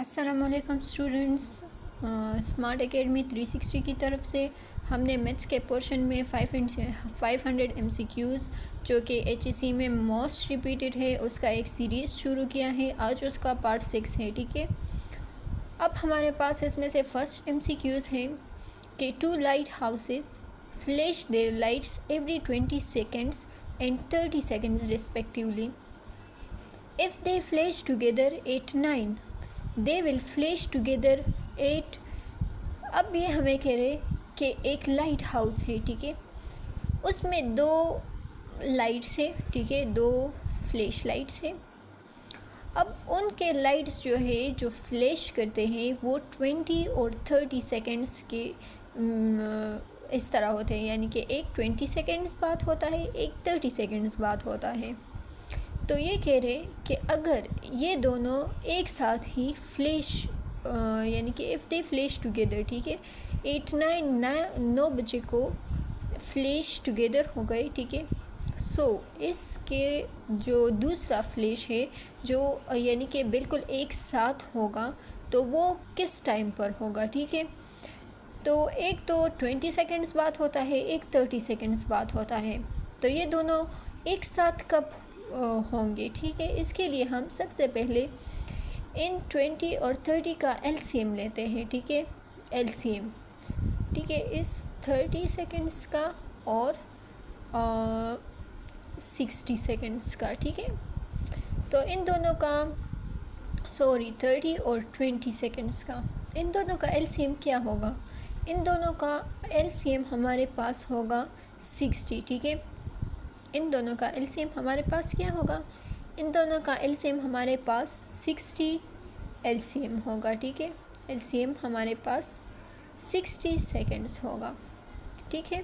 अस्सलामुअलैकुम students, smart academy 360 की तरफ से हमने मैथ्स के पोर्शन में 500 MCQs जो कि HEC में मोस्ट रिपीटेड है उसका एक सीरीज़ शुरू किया है। आज उसका पार्ट 6 है। ठीक है, अब हमारे पास इसमें से फर्स्ट MCQs है कि 2 lighthouses flash their lights every 20 seconds and 30 seconds respectively. If they flash together at 9 they will flash together at. अब ये हमें कह रहे कि एक लाइट हाउस है, ठीक है, उसमें 2 लाइट्स है, ठीक है, 2 फ्लैश लाइट्स है। अब उनके लाइट्स जो है जो फ्लैश करते हैं वो 20 और 30 सेकेंड्स के इस तरह होते हैं, यानी कि एक 20 सेकेंड्स बाद होता है, एक 30 सेकेंड्स बाद होता है। तो ये कह रहे कि अगर ये दोनों एक साथ ही फ्लैश यानी कि इफ़ दे फ्लैश टुगेदर, ठीक है, 9 बजे को फ्लैश टुगेदर हो गए, ठीक है। सो इसके जो दूसरा फ्लैश है जो यानी कि बिल्कुल एक साथ होगा तो वो किस टाइम पर होगा, ठीक है। तो एक तो 20 सेकेंड्स बाद होता है, एक 30 सेकेंड्स बाद होता है। तो ये दोनों एक साथ कब होंगे, ठीक है। इसके लिए हम सबसे पहले इन 20 और 30 का LCM लेते हैं, ठीक है, LCM, ठीक है, इस 30 सेकेंड्स का और 60 सेकेंड्स का, ठीक है। तो इन दोनों का 30 और 20 सेकेंड्स का, इन दोनों का LCM क्या होगा? इन दोनों का LCM हमारे पास होगा 60, ठीक है। इन दोनों का LCM हमारे पास क्या होगा? इन दोनों का LCM हमारे पास 60 LCM होगा, ठीक है। LCM हमारे पास 60 सेकेंड्स होगा, ठीक है।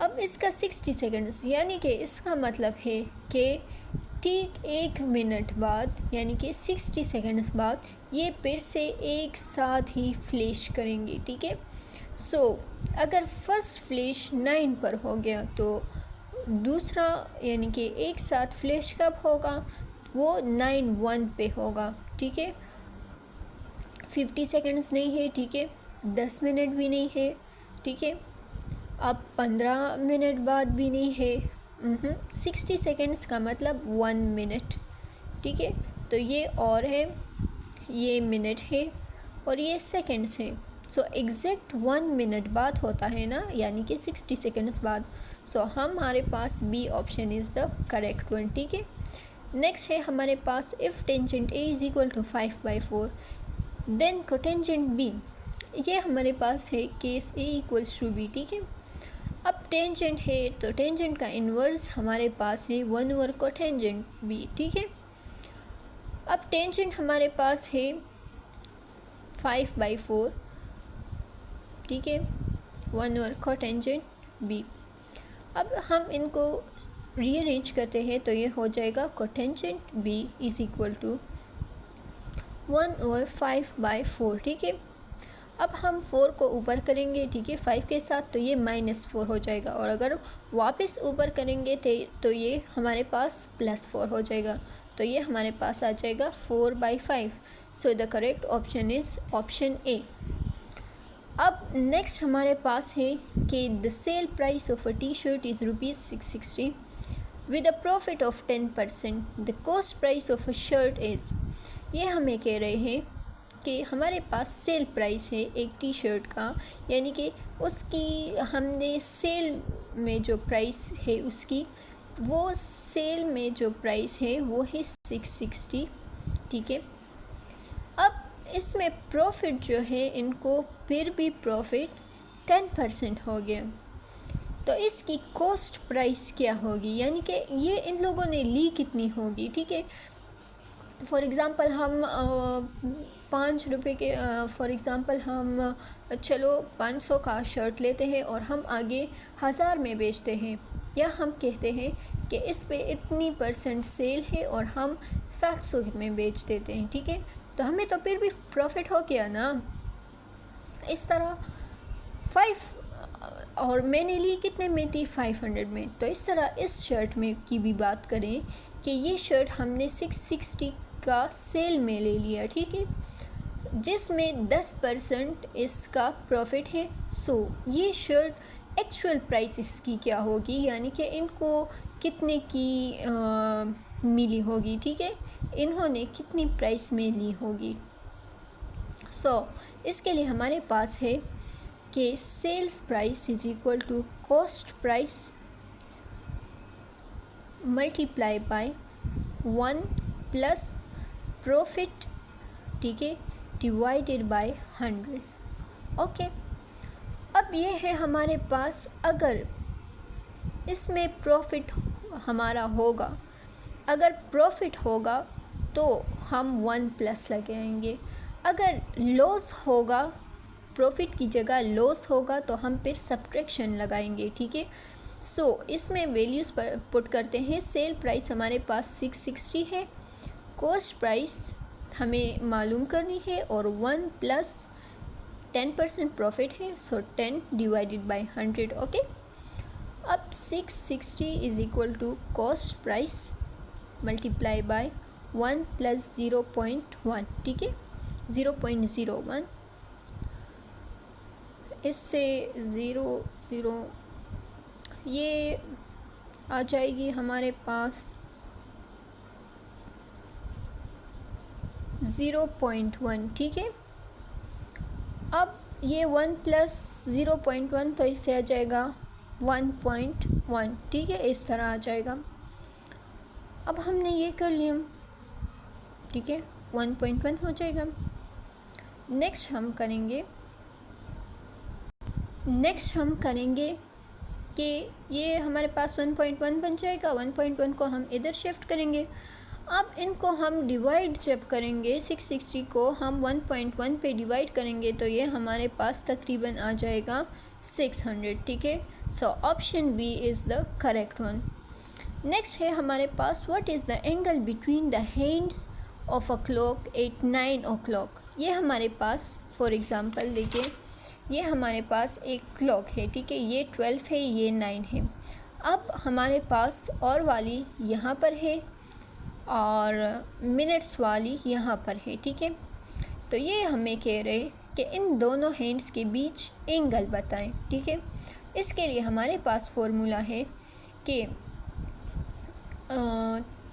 अब इसका 60 सेकेंड्स यानी कि इसका मतलब है कि ठीक 1 मिनट बाद यानी कि 60 सेकेंड्स बाद ये फिर से एक साथ ही फ्लैश करेंगे, ठीक है। अगर फर्स्ट फ्लैश 9 पर हो गया तो दूसरा यानी कि एक साथ फ्लैश कब होगा? वो 9:01 पे होगा, ठीक है। 50 सेकेंड्स नहीं है, ठीक है, 10 मिनट भी नहीं है, ठीक है, अब 15 मिनट बाद भी नहीं है। 60 सेकेंड्स का मतलब 1 मिनट, ठीक है। तो ये और है, ये मिनट है और ये सेकेंड्स है। एग्जैक्ट 1 मिनट बाद होता है ना, यानी कि 60 सेकेंड्स बाद। हमारे पास B option is the correct one, ठीक है। नेक्स्ट है हमारे पास if tangent A is equal to 5/4 then cotangent B. ये हमारे पास है case A equals to B, ठीक है। अब टेंजेंट है तो टेंजेंट का इन्वर्स हमारे पास है 1/, कोटेंजेंट बी, ठीक है। अब टेंजेंट हमारे पास है 5/4, ठीक है, 1/, कोटेंजेंट बी। अब हम इनको रीअरेंज करते हैं तो ये हो जाएगा cotangent B is equal to 1/5/4, ठीक है। अब हम 4 को ऊपर करेंगे, ठीक है, 5 के साथ, तो ये -4 हो जाएगा, और अगर वापस ऊपर करेंगे तो ये हमारे पास +4 हो जाएगा, तो ये हमारे पास आ जाएगा 4/5। The correct option is option A. अब नेक्स्ट हमारे पास है कि the sell price of a T-shirt is ₹660 with a profit of 10%। The cost price of a shirt is. ये हमें कह रहे हैं कि हमारे पास सेल प्राइस है एक T-shirt का, यानी कि उसकी हमने सेल में जो प्राइस है उसकी, वो सेल में जो प्राइस है वो है 660, ठीक है। अब इसमें प्रॉफिट जो है इनको फिर भी प्रॉफिट 10% हो गया, तो इसकी कॉस्ट प्राइस क्या होगी, यानी कि ये इन लोगों ने ली कितनी होगी, ठीक है। फॉर एग्ज़ाम्पल हम 5 रुपये के फॉर एग्ज़ाम्पल हम चलो 500 का शर्ट लेते हैं और हम आगे 1000 में बेचते हैं, या हम कहते हैं कि इस पे इतनी % सेल है और हम 700 में बेच देते हैं, ठीक है। तो हमें तो फिर भी प्रॉफिट हो गया ना। इस तरह 5 और मैंने ली कितने में थी? 500 में। तो इस तरह इस शर्ट में की भी बात करें कि ये शर्ट हमने 660 का सेल में ले लिया, ठीक है। जिसमें 10% इसका प्रॉफिट है। सो ये शर्ट एक्चुअल प्राइस इसकी क्या होगी, यानी कि इनको कितने की मिली होगी, ठीक है, इन्होंने कितनी प्राइस में ली होगी। सो इसके लिए हमारे पास है कि sales price is equal to cost price multiply by 1 plus profit, ठीक है, डिवाइडेड बाय 100। ओके, अब ये है हमारे पास, अगर इसमें प्रॉफिट हमारा होगा, अगर प्रॉफिट होगा तो हम 1 प्लस लगाएंगे, अगर लॉस होगा, प्रॉफिट की जगह लॉस होगा तो हम फिर सब्ट्रैक्शन लगाएंगे, ठीक है। सो इसमें वैल्यूज़ पुट करते हैं। सेल प्राइस हमारे पास 660 है, कॉस्ट प्राइस हमें मालूम करनी है और 1 प्लस 10% प्रॉफिट है, सो 10 डिवाइडेड बाय 100। ओके, अब 660 is equal to cost price multiply by 1 plus 0.1, ठीक है, 0.01, इससे 0 ये आ जाएगी हमारे पास 0.1, ठीक है। अब ये 1 प्लस 0.1 तो इससे आ जाएगा 1.1, ठीक है, इस तरह आ जाएगा। अब हमने ये कर लिया, ठीक है, 1.1 हो जाएगा। नेक्स्ट हम करेंगे कि ये हमारे पास 1.1 बन जाएगा, 1.1 को हम इधर शिफ्ट करेंगे। अब इनको हम डिवाइड जब करेंगे, 660 को हम 1.1 पे डिवाइड करेंगे तो ये हमारे पास तकरीबन आ जाएगा 600, ठीक है। So option B is the correct one. Next है हमारे पास, what is the angle between the hands of a clock at 9 o'clock। ये हमारे पास फॉर एग्ज़ाम्पल देखिए, ये हमारे पास एक क्लॉक है, ठीक है, ये 12 है, ये 9 है। अब हमारे पास और वाली यहाँ पर है और मिनट्स वाली यहाँ पर है, ठीक है। तो ये हमें कह रहे कि इन दोनों हैंड्स के बीच एंगल बताएं, ठीक है। इसके लिए हमारे पास फॉर्मूला है कि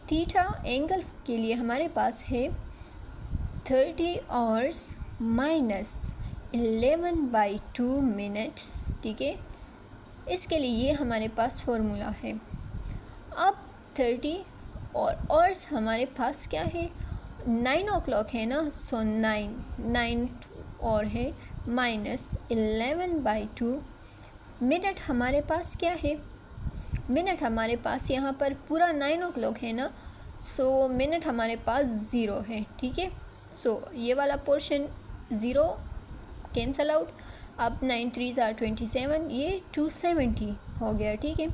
थीटा एंगल के लिए हमारे पास है 30 आवर्स माइनस 11/2 मिनट्स, ठीक है। इसके लिए ये हमारे पास फॉर्मूला है। अब 30 और आवर्स हमारे पास क्या है, 9 o'clock है ना, सो 9 और है माइनस 11/2 मिनट हमारे पास क्या है, मिनट हमारे पास यहाँ पर पूरा 9 o'clock है ना, सो मिनट हमारे पास 0 है, ठीक है। सो ये वाला पोर्शन 0 कैंसल आउट। अब 9 3s are 27, ये 270 हो गया, ठीक है।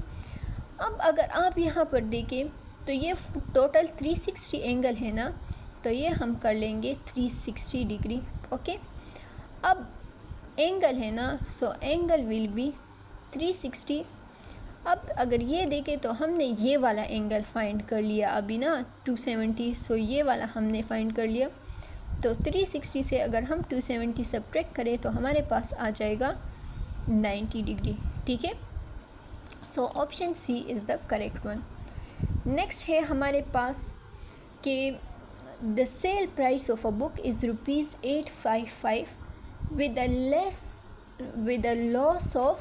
अब अगर आप यहाँ पर देखें तो ये टोटल 360 एंगल है ना, तो ये हम कर लेंगे 360 डिग्री, ओके। अब एंगल है ना, सो एंगल विल बी 360। अब अगर ये देखें तो हमने ये वाला एंगल फाइंड कर लिया अभी ना 270, सो ये वाला हमने फाइंड कर लिया। तो 360 से अगर हम 270 सब्ट्रैक्ट करें तो हमारे पास आ जाएगा 90 डिग्री, ठीक है। So option C is the correct one. Next है हमारे पास कि the sell price of a book is ₹855 with a loss of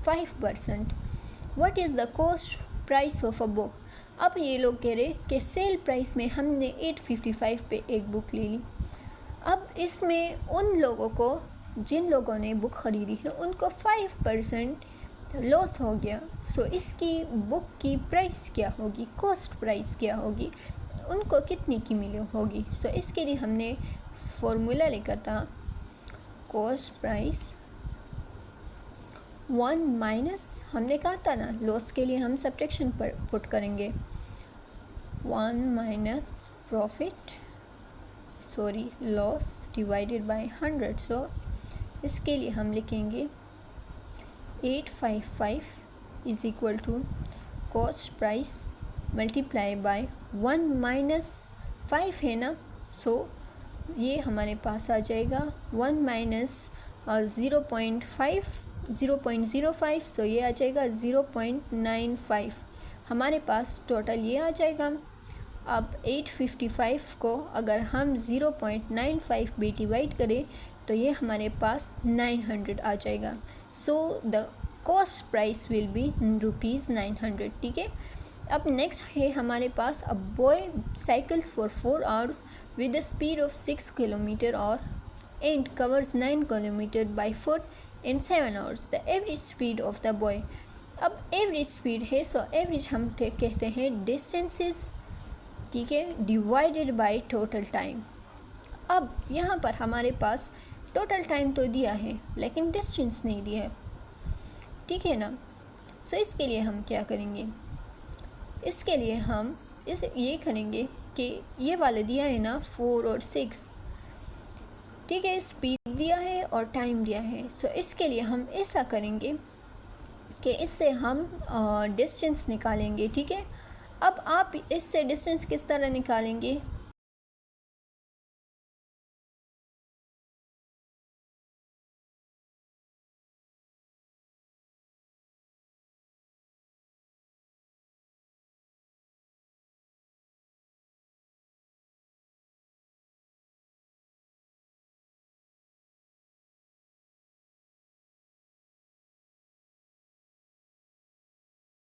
5%. What is the cost price of a book. अब ये लोग कह रहे कि सेल प्राइस में हमने 855 पे एक बुक ले ली। अब इसमें उन लोगों को, जिन लोगों ने बुक ख़रीदी है, उनको 5% लॉस हो गया। सो इसकी बुक की प्राइस क्या होगी, कॉस्ट प्राइस क्या होगी, उनको कितने की मिली होगी। सो इसके लिए हमने फॉर्मूला लिखा था कॉस्ट प्राइस 1 माइनस, हमने कहा था ना लॉस के लिए हम सब्ट्रैक्शन पर पुट करेंगे 1 minus profit, sorry loss divided by 100। So इसके लिए हम लिखेंगे 855 is equal to cost price multiply by 1 minus 5 है ना, सो ये हमारे पास आ जाएगा 1 माइनस 0.05, सो ये आ जाएगा 0.95। हमारे पास टोटल ये आ जाएगा। अब 855 को अगर हम 0.95 भी डिवाइड करें तो ये हमारे पास 900 आ जाएगा। So the cost price will be ₹900। ठीक है। अब नेक्स्ट है हमारे पास a boy cycles for 4 hours with the speed of 6 kilometre और and covers 9 kilometre by foot in 7 hours. The average speed of the boy. अब एवरेज स्पीड है, so average हम कहते हैं डिस्टेंसेस, ठीक है, डिवाइडेड बाय टोटल टाइम। अब यहाँ पर हमारे पास टोटल टाइम तो दिया है लेकिन डिस्टेंस नहीं दिया है, ठीक है ना। सो इसके लिए हम क्या करेंगे, इसके लिए हम ये करेंगे कि ये वाला दिया है ना 4 और 6, ठीक है, स्पीड दिया है और टाइम दिया है। सो इसके लिए हम ऐसा करेंगे कि इससे हम डिस्टेंस निकालेंगे, ठीक है। अब आप इससे डिस्टेंस किस तरह निकालेंगे,